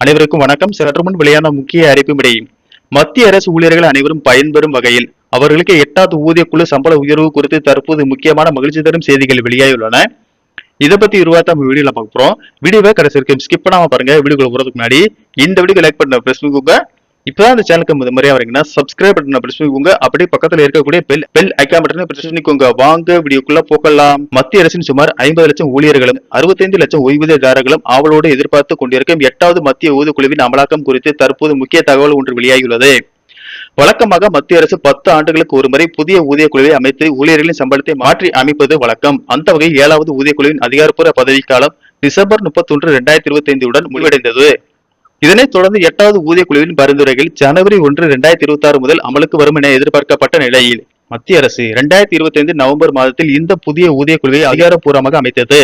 அனைவருக்கும் வணக்கம். சற்று முன் வெளியான முக்கிய அறிவிப்பின்படி மத்திய அரசு ஊழியர்கள் அனைவரும் பயன்பெறும் வகையில் அவர்களுக்கு 8வது ஊதிய குழு சம்பள உயர்வு குறித்து தற்போது முக்கியமான மகிழ்ச்சி தரும் செய்திகள் வெளியாகியுள்ளன. இதை பத்தி உருவாக்க நம்ம வீடியோல பார்க்க போறோம். வீடியோவை கடைசி வரைக்கும் ஸ்கிப் பண்ணாம பாருங்க. வீடியோக்குள்ள போறதுக்கு முன்னாடி இந்த வீடியோ லைக் பண்ண பிரஸ் பண்ணிக்கோங்க. இப்பதான் இந்த சேனலுக்கு முறையா வரீங்கன்னா சப்ஸ்கிரைப் பட்டனை பிரஸ் பண்ணிக்கோங்க. அப்படியே பக்கத்துல இருக்கக்கூடிய பெல் ஐகான் பட்டனை பிரஸ் பண்ணிக்கோங்க. வாங்க வீடியோக்குள்ள போகலாம். மத்திய அரசின் சுமார் 50 லட்சம் ஊழியர்களும் 65 லட்சம் ஓய்வூதியதாரர்களும் ஆவலோடு எதிர்பார்த்து கொண்டிருக்கும் 8வது மத்திய ஊதியக்குழுவின் அமலாக்கம் குறித்து தற்போது முக்கிய தகவல் ஒன்று வெளியாகியுள்ளது. வழக்கமாக மத்திய அரசு 10 ஆண்டுகளுக்கு ஒருமுறை புதிய ஊதியக்குழுவை அமைத்து ஊழியர்களின் சம்பளத்தை மாற்றி அமைப்பது வழக்கம். அந்த வகையில் 7வது ஊதியக்குழுவின் அதிகாரப்பூர்வ பதவிக்காலம் டிசம்பர் 31, 2025 உடன் முடிவடைந்தது. இதனைத் தொடர்ந்து 8வது ஊதியக்குழுவின் பரிந்துரைகள் ஜனவரி 1, 2026 முதல் அமலுக்கு வரும் என எதிர்பார்க்கப்பட்ட நிலையில் மத்திய அரசு 2025 நவம்பர் மாதத்தில் இந்த புதிய ஊதியக்குழுவை அதிகாரப்பூர்வமாக அமைத்தது.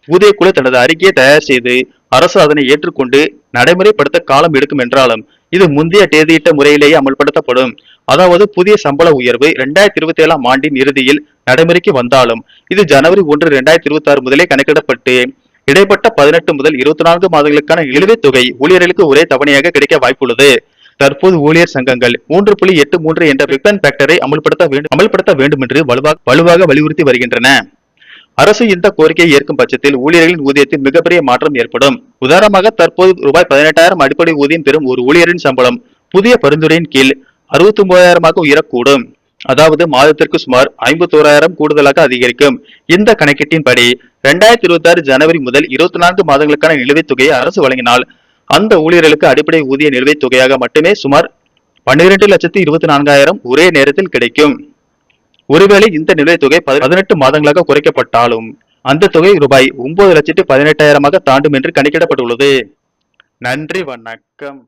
ஊதியக்குழு தனது அறிக்கையை தயார் செய்து அரசு அதனை ஏற்றுக்கொண்டு நடைமுறைப்படுத்த காலம் எடுக்கும் என்றாலும் இது முந்தைய தேதியிட்ட முறையிலேயே அமல்படுத்தப்படும். அதாவது புதிய சம்பள உயர்வு 2027 ஆண்டின் இறுதியில் நடைமுறைக்கு வந்தாலும் இது ஜனவரி 1, 2026 முதலே கணக்கிடப்பட்டு இடைப்பட்ட 18 முதல் 24 மாதங்களுக்கான நிலுவைத் தொகை ஊழியர்களுக்கு ஒரே தவணையாக கிடைக்க வாய்ப்புள்ளது. தற்போது ஊழியர் சங்கங்கள் 3.83 என்ற ரிட்டர்ன் ஃபேக்டரை அமல்படுத்த வேண்டும் என்று வலுவாக வலியுறுத்தி வருகின்றன. அரசு இந்த கோரிக்கையை ஏற்கும் பட்சத்தில் ஊழியர்களின் ஊதியத்தில் மிகப்பெரிய மாற்றம் ஏற்படும். உதாரணமாக தற்போது ரூபாய் 18,000 அடிப்படை ஊதியம் பெறும் ஒரு ஊழியரின் சம்பளம் புதிய பரிந்துரையின் கீழ் 69,000 உயரக்கூடும். அதாவது மாதத்திற்கு சுமார் 51,000 கூடுதலாக அதிகரிக்கும். இந்த கணக்கீட்டின்படி 2026 ஜனவரி முதல் 24 மாதங்களுக்கான நிலுவைத் தொகையை அரசு வழங்கினால் அந்த ஊழியர்களுக்கு அடிப்படை ஊதிய நிலுவைத் தொகையாக மட்டுமே சுமார் 12,24,000 ஒரே நேரத்தில் கிடைக்கும். ஒருவேளை இந்த நிலுவைத் தொகை 18 மாதங்களாக குறைக்கப்பட்டாலும் அந்த தொகை ரூபாய் 9,18,000 தாண்டும் என்று கணக்கிடப்பட்டுள்ளது. நன்றி, வணக்கம்.